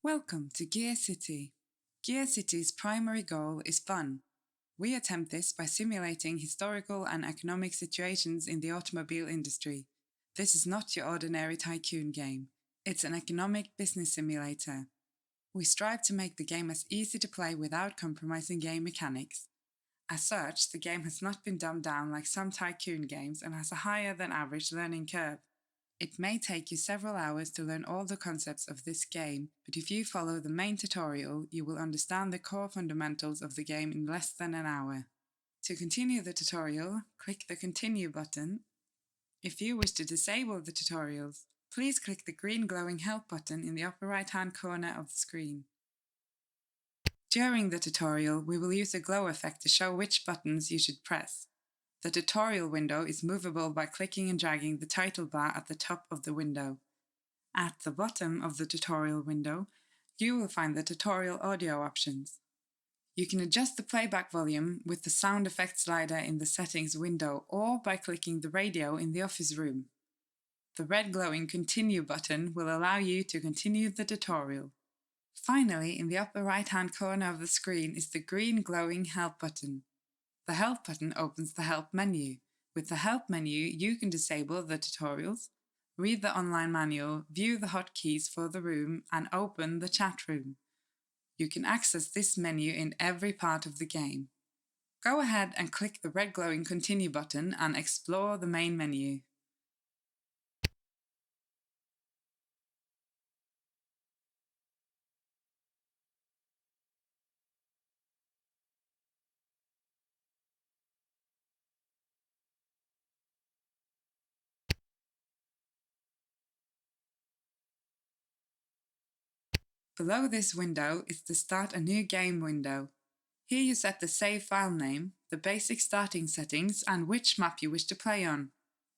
Welcome to GearCity. GearCity's primary goal is fun. We attempt this by simulating historical and economic situations in the automobile industry. This is not your ordinary tycoon game. It's an economic business simulator. We strive to make the game as easy to play without compromising game mechanics. As such, the game has not been dumbed down like some tycoon games and has a higher than average learning curve. It may take you several hours to learn all the concepts of this game, but if you follow the main tutorial, you will understand the core fundamentals of the game in less than an hour. To continue the tutorial, click the Continue button. If you wish to disable the tutorials, please click the green glowing Help button in the upper right-hand corner of the screen. During the tutorial, we will use a glow effect to show which buttons you should press. The tutorial window is movable by clicking and dragging the title bar at the top of the window. At the bottom of the tutorial window, you will find the tutorial audio options. You can adjust the playback volume with the sound effect slider in the settings window or by clicking the radio in the office room. The red glowing Continue button will allow you to continue the tutorial. Finally, in the upper right-hand corner of the screen is the green glowing Help button. The Help button opens the Help menu. With the Help menu, you can disable the tutorials, read the online manual, view the hotkeys for the room, and open the chat room. You can access this menu in every part of the game. Go ahead and click the red glowing Continue button and explore the main menu. Below this window is the Start a New Game window. Here you set the save file name, the basic starting settings, and which map you wish to play on.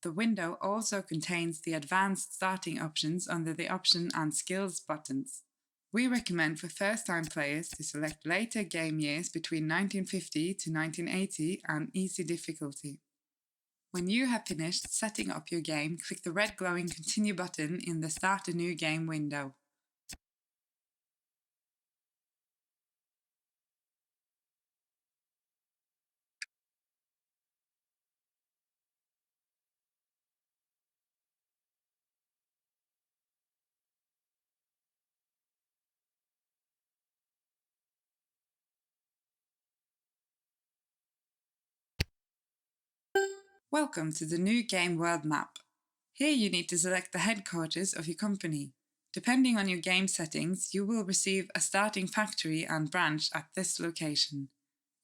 The window also contains the advanced starting options under the Option and Skills buttons. We recommend for first-time players to select later game years between 1950 to 1980 and easy difficulty. When you have finished setting up your game, click the red glowing Continue button in the Start a New Game window. Welcome to the new game world map. Here you need to select the headquarters of your company. Depending on your game settings, you will receive a starting factory and branch at this location.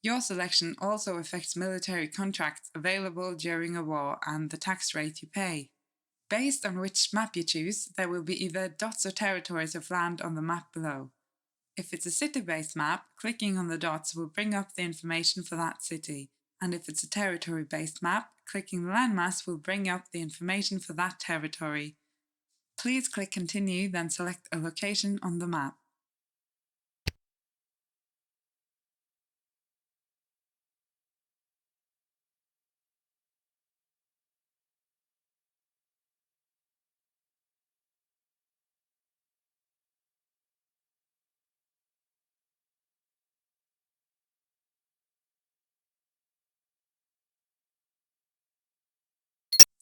Your selection also affects military contracts available during a war and the tax rate you pay. Based on which map you choose, there will be either dots or territories of land on the map below. If it's a city-based map, clicking on the dots will bring up the information for that city. And if it's a territory-based map, clicking the landmass will bring up the information for that territory. Please click Continue, then select a location on the map.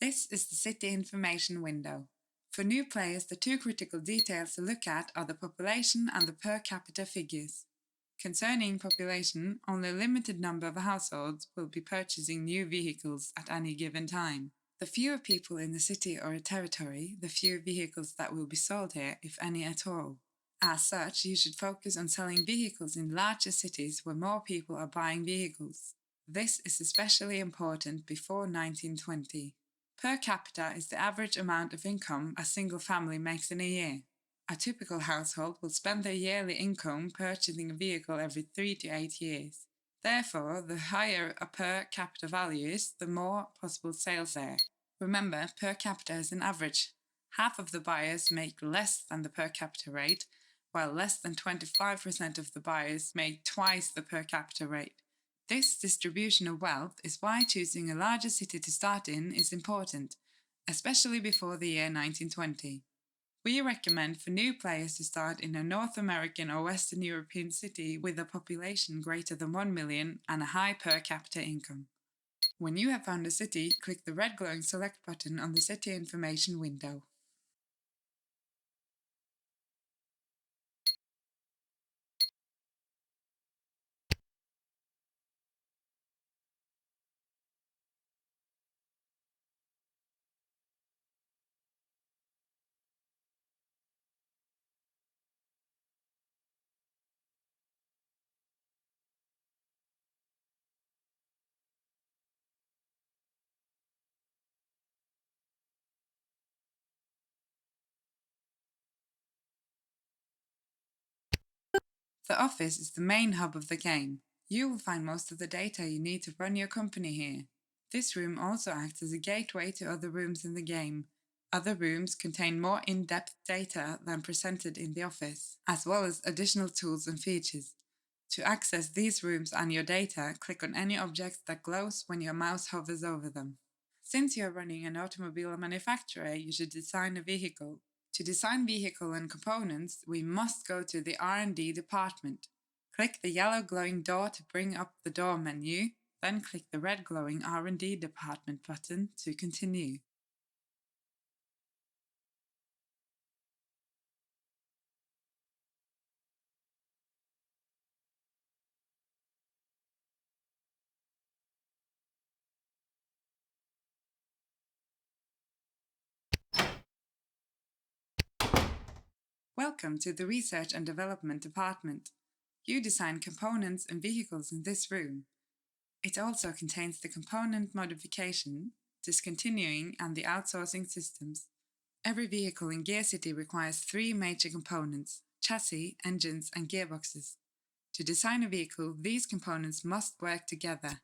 This is the city information window. For new players, the two critical details to look at are the population and the per capita figures. Concerning population, only a limited number of households will be purchasing new vehicles at any given time. The fewer people in the city or a territory, the fewer vehicles that will be sold here, if any at all. As such, you should focus on selling vehicles in larger cities where more people are buying vehicles. This is especially important before 1920. Per capita is the average amount of income a single family makes in a year. A typical household will spend their yearly income purchasing a vehicle every 3 to 8 years. Therefore, the higher a per capita value is, the more possible sales there. Remember, per capita is an average. Half of the buyers make less than the per capita rate, while less than 25% of the buyers make twice the per capita rate. This distribution of wealth is why choosing a larger city to start in is important, especially before the year 1920. We recommend for new players to start in a North American or Western European city with a population greater than 1 million and a high per capita income. When you have found a city, click the red glowing Select button on the City Information window. The office is the main hub of the game. You will find most of the data you need to run your company here. This room also acts as a gateway to other rooms in the game. Other rooms contain more in-depth data than presented in the office, as well as additional tools and features. To access these rooms and your data, click on any object that glows when your mouse hovers over them. Since you are running an automobile manufacturer, you should design a vehicle. To design vehicle and components, we must go to the R&D department. Click the yellow glowing door to bring up the door menu, then click the red glowing R&D department button to continue. Welcome to the Research and Development Department. You design components and vehicles in this room. It also contains the component modification, discontinuing, and the outsourcing systems. Every vehicle in GearCity requires 3 major components: chassis, engines, and gearboxes. To design a vehicle, these components must work together.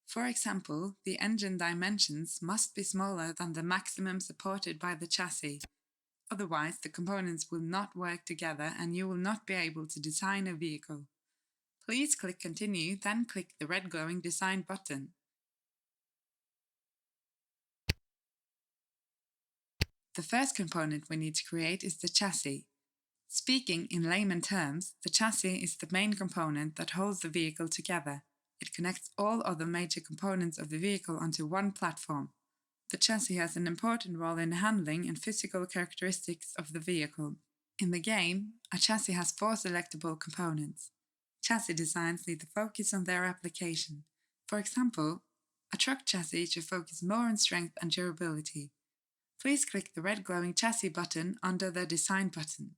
For example, the engine dimensions must be smaller than the maximum supported by the chassis. Otherwise, the components will not work together and you will not be able to design a vehicle. Please click Continue, then click the red glowing Design button. The first component we need to create is the chassis. Speaking in layman terms, the chassis is the main component that holds the vehicle together. It connects all other major components of the vehicle onto one platform. The chassis has an important role in the handling and physical characteristics of the vehicle. In the game, a chassis has 4 selectable components. Chassis designs need to focus on their application. For example, a truck chassis should focus more on strength and durability. Please click the red glowing Chassis button under the Design button.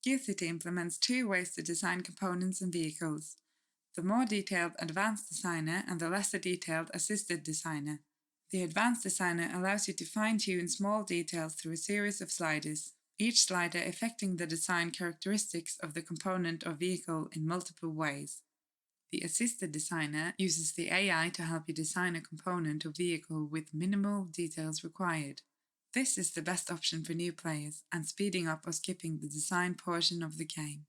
GearCity implements 2 ways to design components and vehicles: the more detailed Advanced Designer and the lesser detailed Assisted Designer. The Advanced Designer allows you to fine-tune small details through a series of sliders, each slider affecting the design characteristics of the component or vehicle in multiple ways. The Assisted Designer uses the AI to help you design a component or vehicle with minimal details required. This is the best option for new players and speeding up or skipping the design portion of the game.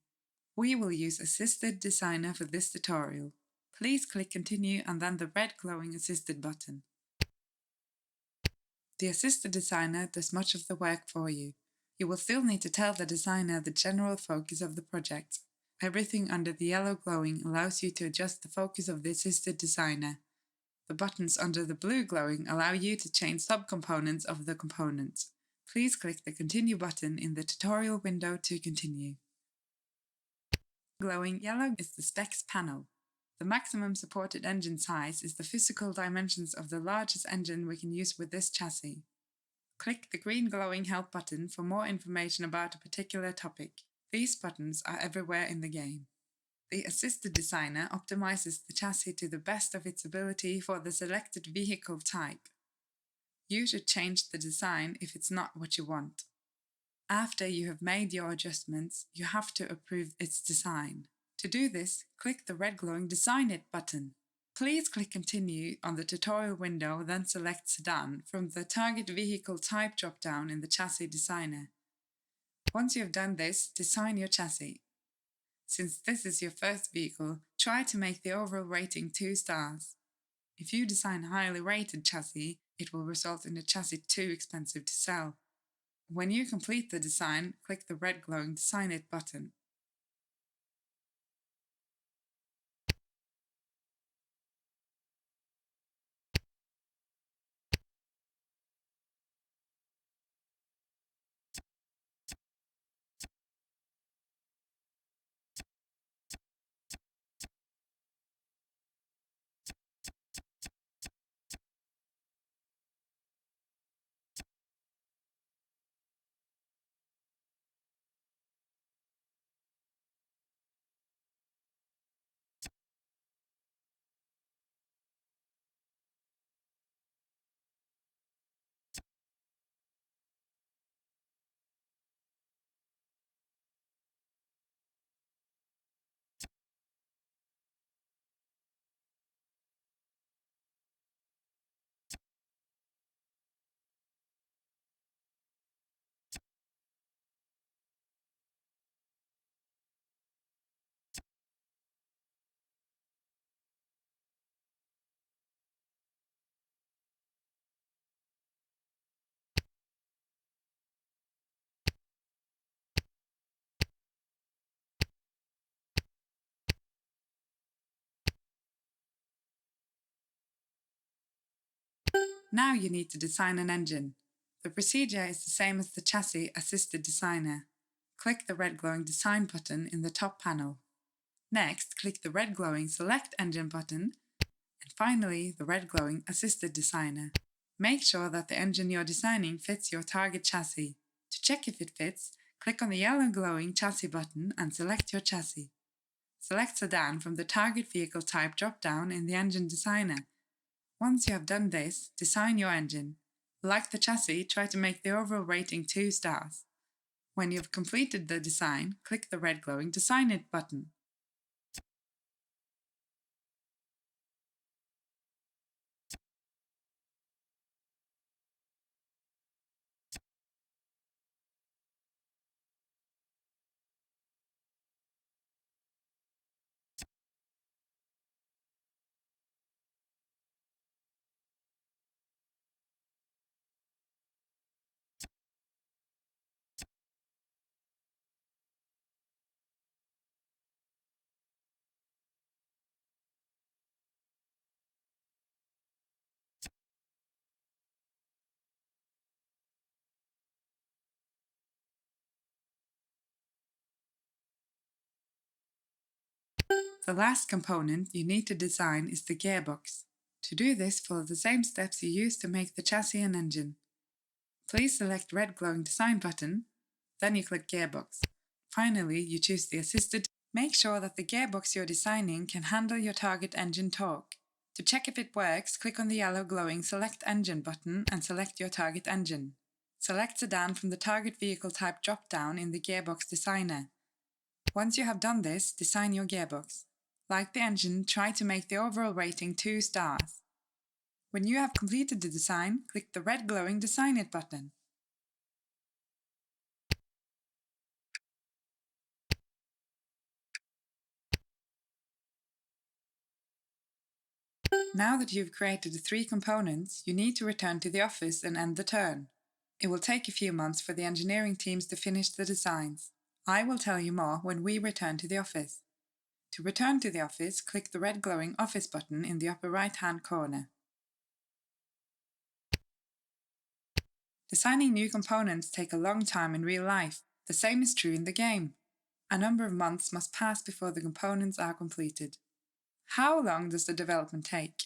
We will use Assisted Designer for this tutorial. Please click Continue and then the red glowing Assisted button. The Assisted Designer does much of the work for you. You will still need to tell the designer the general focus of the project. Everything under the yellow glowing allows you to adjust the focus of the Assisted Designer. The buttons under the blue glowing allow you to change subcomponents of the component. Please click the Continue button in the tutorial window to continue. Glowing yellow is the specs panel. The maximum supported engine size is the physical dimensions of the largest engine we can use with this chassis. Click the green glowing Help button for more information about a particular topic. These buttons are everywhere in the game. The Assisted Designer optimizes the chassis to the best of its ability for the selected vehicle type. You should change the design if it's not what you want. After you have made your adjustments, you have to approve its design. To do this, click the red glowing Design It button. Please click Continue on the tutorial window, then select Sedan from the Target Vehicle Type drop-down in the Chassis Designer. Once you have done this, design your chassis. Since this is your first vehicle, try to make the overall rating 2 stars. If you design a highly rated chassis, it will result in a chassis too expensive to sell. When you complete the design, click the red glowing Design It button. Now you need to design an engine. The procedure is the same as the Chassis Assisted Designer. Click the red glowing Design button in the top panel. Next, click the red glowing Select Engine button, and finally the red glowing Assisted Designer. Make sure that the engine you're designing fits your target chassis. To check if it fits, click on the yellow glowing Chassis button and select your chassis. Select Sedan from the Target Vehicle Type drop-down in the Engine Designer. Once you have done this, design your engine. Like the chassis, try to make the overall rating 2 stars. When you've completed the design, click the red glowing Design It button. The last component you need to design is the gearbox. To do this, follow the same steps you used to make the chassis and engine. Please select red glowing Design button, then you click Gearbox. Finally, you choose the Assisted. Make sure that the gearbox you're designing can handle your target engine torque. To check if it works, click on the yellow glowing Select Engine button and select your target engine. Select Sedan from the Target Vehicle Type drop-down in the Gearbox Designer. Once you have done this, design your gearbox. Like the engine, try to make the overall rating 2 stars. When you have completed the design, click the red glowing Design It button. Now that you've created the 3 components, you need to return to the office and end the turn. It will take a few months for the engineering teams to finish the designs. I will tell you more when we return to the office. To return to the office, click the red glowing Office button in the upper right-hand corner. Designing new components take a long time in real life. The same is true in the game. A number of months must pass before the components are completed. How long does the development take?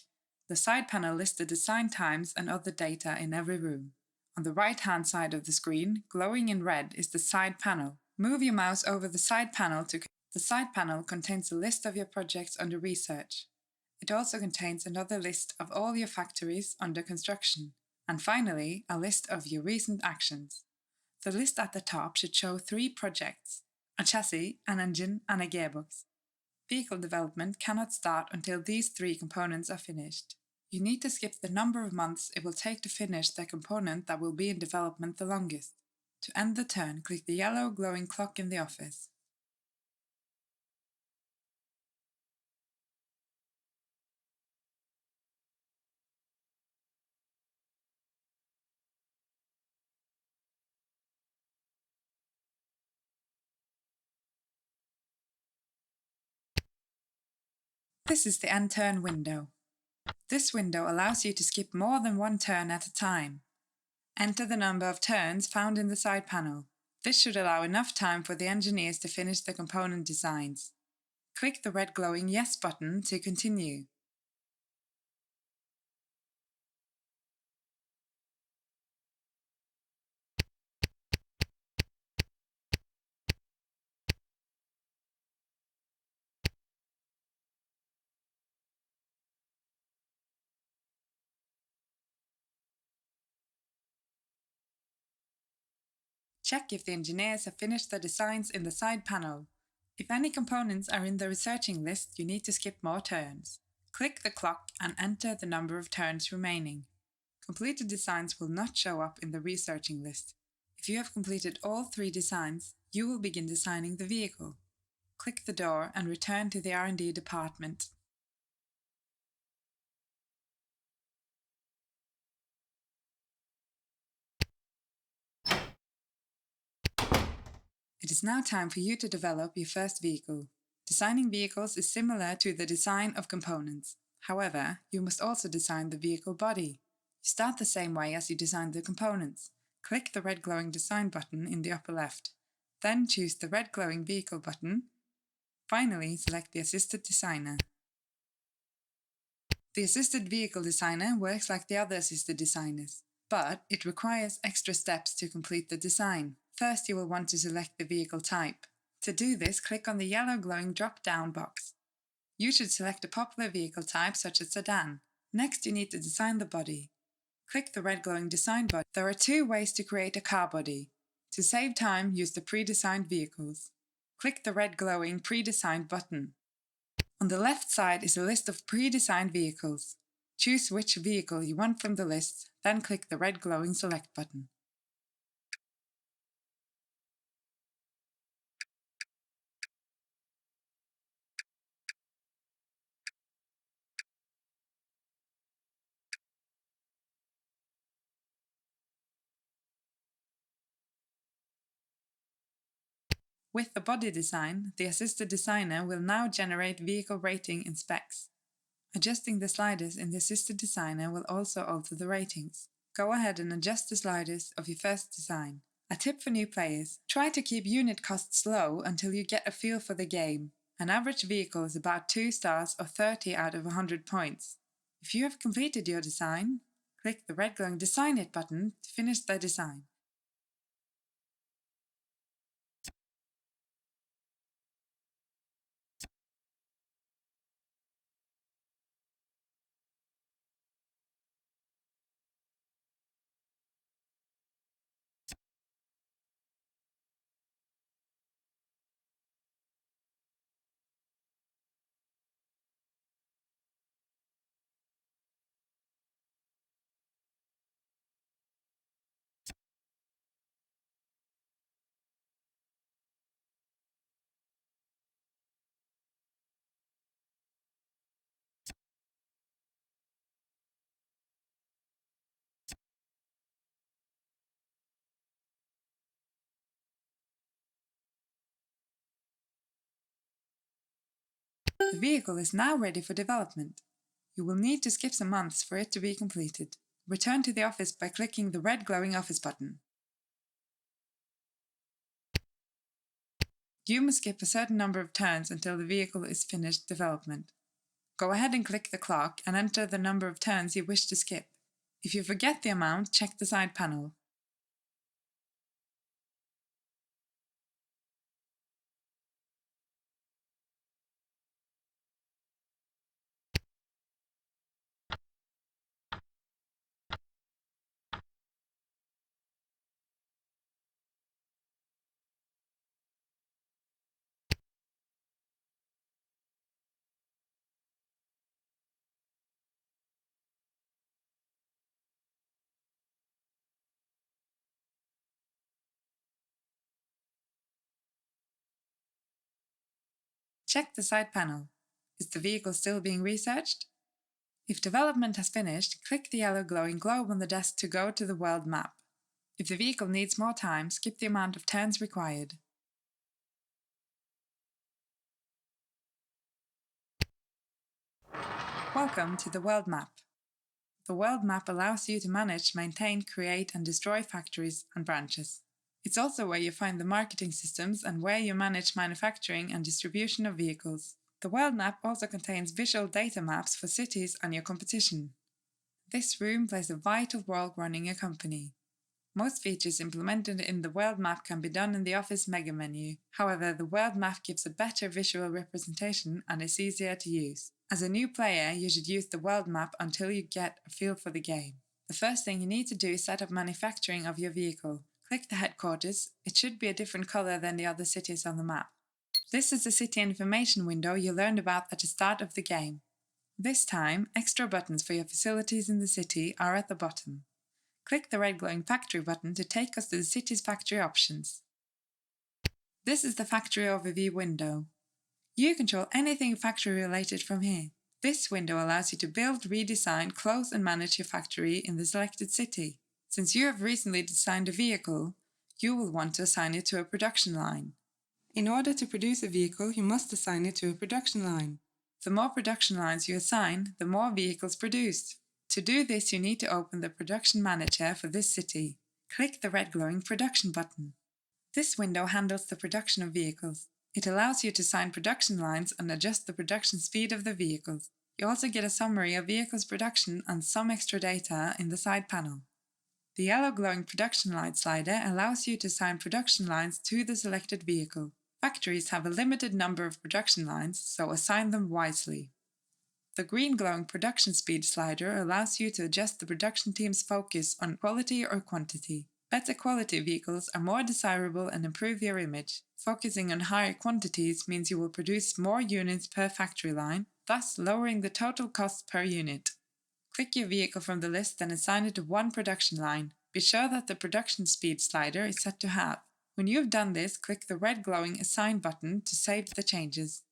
The side panel lists the design times and other data in every room. On the right-hand side of the screen, glowing in red, is the side panel. Move your mouse over the side panel to... The side panel contains a list of your projects under research. It also contains another list of all your factories under construction. And finally, a list of your recent actions. The list at the top should show 3 projects: a chassis, an engine, and a gearbox. Vehicle development cannot start until these 3 components are finished. You need to skip the number of months it will take to finish the component that will be in development the longest. To end the turn, click the yellow glowing clock in the office. This is the End Turn window. This window allows you to skip more than one turn at a time. Enter the number of turns found in the side panel. This should allow enough time for the engineers to finish the component designs. Click the red glowing Yes button to continue. Check if the engineers have finished the designs in the side panel. If any components are in the researching list, you need to skip more turns. Click the clock and enter the number of turns remaining. Completed designs will not show up in the researching list. If you have completed all 3 designs, you will begin designing the vehicle. Click the door and return to the R&D department. It is now time for you to develop your first vehicle. Designing vehicles is similar to the design of components. However, you must also design the vehicle body. You start the same way as you designed the components. Click the red glowing design button in the upper left. Then choose the red glowing vehicle button. Finally, select the Assisted Designer. The Assisted Vehicle Designer works like the other assisted designers, but it requires extra steps to complete the design. First, you will want to select the vehicle type. To do this, click on the yellow glowing drop-down box. You should select a popular vehicle type such as sedan. Next, you need to design the body. Click the red glowing design button. There are 2 ways to create a car body. To save time, use the pre-designed vehicles. Click the red glowing pre-designed button. On the left side is a list of pre-designed vehicles. Choose which vehicle you want from the list, then click the red glowing select button. With the body design, the assisted designer will now generate vehicle rating and specs. Adjusting the sliders in the assisted designer will also alter the ratings. Go ahead and adjust the sliders of your first design. A tip for new players: try to keep unit costs low until you get a feel for the game. An average vehicle is about 2 stars or 30 out of 100 points. If you have completed your design, click the red glowing Design It button to finish the design. The vehicle is now ready for development. You will need to skip some months for it to be completed. Return to the office by clicking the red glowing Office button. You must skip a certain number of turns until the vehicle is finished development. Go ahead and click the clock and enter the number of turns you wish to skip. If you forget the amount, check the side panel. Check the side panel. Is the vehicle still being researched? If development has finished, click the yellow glowing globe on the desk to go to the world map. If the vehicle needs more time, skip the amount of turns required. Welcome to the World Map. The World Map allows you to manage, maintain, create, and destroy factories and branches. It's also where you find the marketing systems and where you manage manufacturing and distribution of vehicles. The World Map also contains visual data maps for cities and your competition. This room plays a vital role running a company. Most features implemented in the World Map can be done in the Office mega menu. However, the World Map gives a better visual representation and is easier to use. As a new player, you should use the World Map until you get a feel for the game. The first thing you need to do is set up manufacturing of your vehicle. Click the headquarters. It should be a different color than the other cities on the map. This is the city information window you learned about at the start of the game. This time, extra buttons for your facilities in the city are at the bottom. Click the red glowing factory button to take us to the city's factory options. This is the factory overview window. You control anything factory related from here. This window allows you to build, redesign, close and manage your factory in the selected city. Since you have recently designed a vehicle, you will want to assign it to a production line. In order to produce a vehicle, you must assign it to a production line. The more production lines you assign, the more vehicles produced. To do this, you need to open the Production Manager for this city. Click the red glowing Production button. This window handles the production of vehicles. It allows you to assign production lines and adjust the production speed of the vehicles. You also get a summary of vehicles' production and some extra data in the side panel. The yellow glowing production line slider allows you to assign production lines to the selected vehicle. Factories have a limited number of production lines, so assign them wisely. The green glowing production speed slider allows you to adjust the production team's focus on quality or quantity. Better quality vehicles are more desirable and improve your image. Focusing on higher quantities means you will produce more units per factory line, thus lowering the total cost per unit. Click your vehicle from the list and assign it to one production line. Be sure that the production speed slider is set to half. When you've done this, click the red glowing Assign button to save the changes.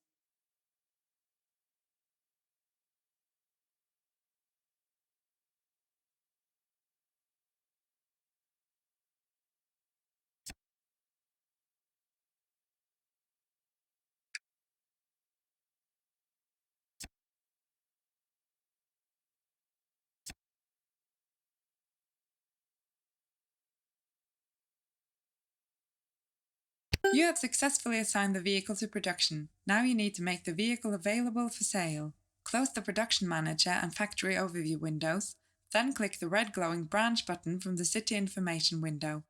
You have successfully assigned the vehicle to production. Now you need to make the vehicle available for sale. Close the Production Manager and Factory Overview windows, then click the red glowing Branch button from the City Information window.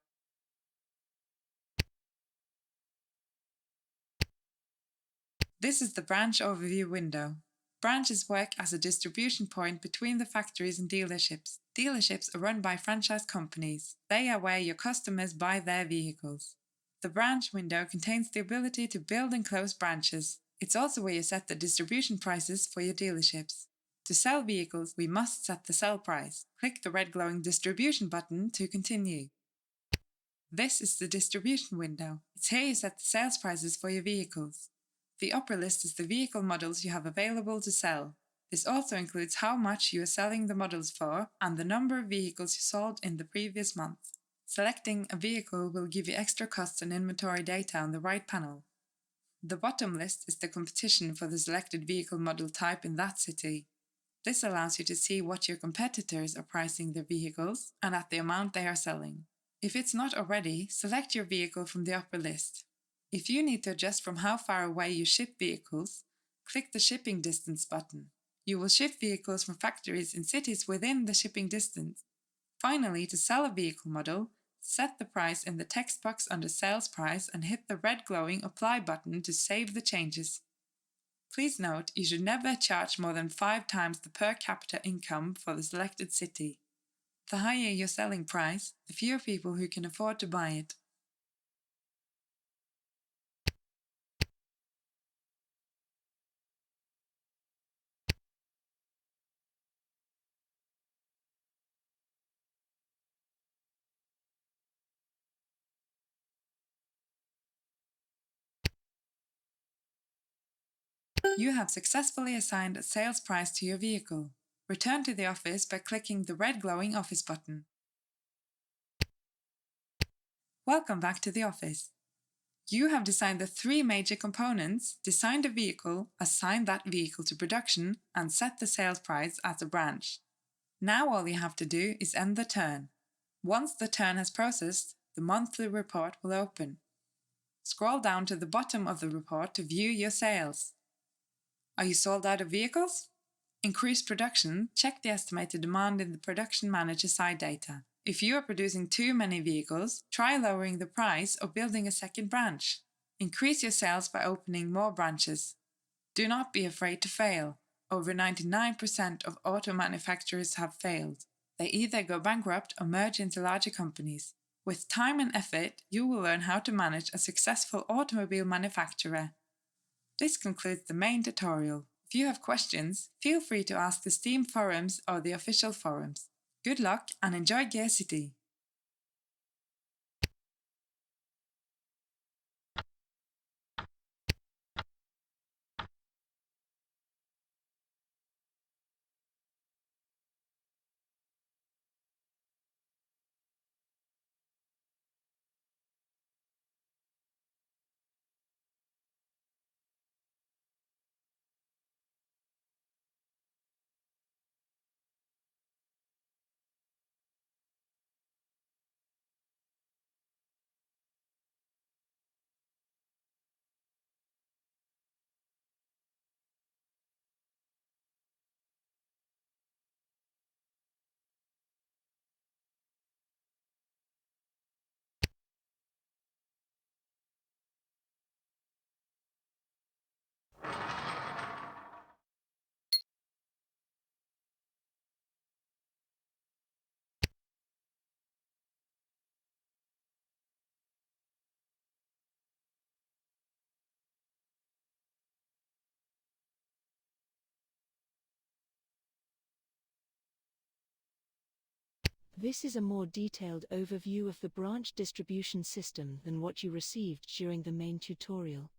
This is the Branch Overview window. Branches work as a distribution point between the factories and dealerships. Dealerships are run by franchise companies. They are where your customers buy their vehicles. The branch window contains the ability to build and close branches. It's also where you set the distribution prices for your dealerships. To sell vehicles, we must set the sell price. Click the red glowing Distribution button to continue. This is the distribution window. It's here you set the sales prices for your vehicles. The upper list is the vehicle models you have available to sell. This also includes how much you are selling the models for and the number of vehicles you sold in the previous month. Selecting a vehicle will give you extra costs and inventory data on the right panel. The bottom list is the competition for the selected vehicle model type in that city. This allows you to see what your competitors are pricing their vehicles and at the amount they are selling. If it's not already, select your vehicle from the upper list. If you need to adjust from how far away you ship vehicles, click the Shipping Distance button. You will ship vehicles from factories in cities within the shipping distance. Finally, to sell a vehicle model, set the price in the text box under Sales Price and hit the red glowing Apply button to save the changes. Please note, you should never charge more than 5 times the per capita income for the selected city. The higher your selling price, the fewer people who can afford to buy it. You have successfully assigned a sales price to your vehicle. Return to the office by clicking the red glowing Office button. Welcome back to the office. You have designed the three major components, designed a vehicle, assigned that vehicle to production, and set the sales price as a branch. Now all you have to do is end the turn. Once the turn has processed, the monthly report will open. Scroll down to the bottom of the report to view your sales. Are you sold out of vehicles? Increase production, check the estimated demand in the Production Manager side data. If you are producing too many vehicles, try lowering the price or building a second branch. Increase your sales by opening more branches. Do not be afraid to fail. Over 99% of auto manufacturers have failed. They either go bankrupt or merge into larger companies. With time and effort, you will learn how to manage a successful automobile manufacturer. This concludes the main tutorial. If you have questions, feel free to ask the Steam forums or the official forums. Good luck and enjoy GearCity! This is a more detailed overview of the branch distribution system than what you received during the main tutorial.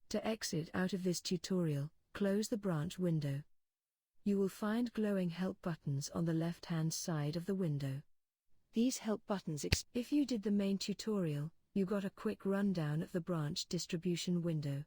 To exit out of this tutorial, close the branch window. You will find glowing help buttons on the left-hand side of the window. These help buttons if you did the main tutorial, you got a quick rundown of the branch distribution window.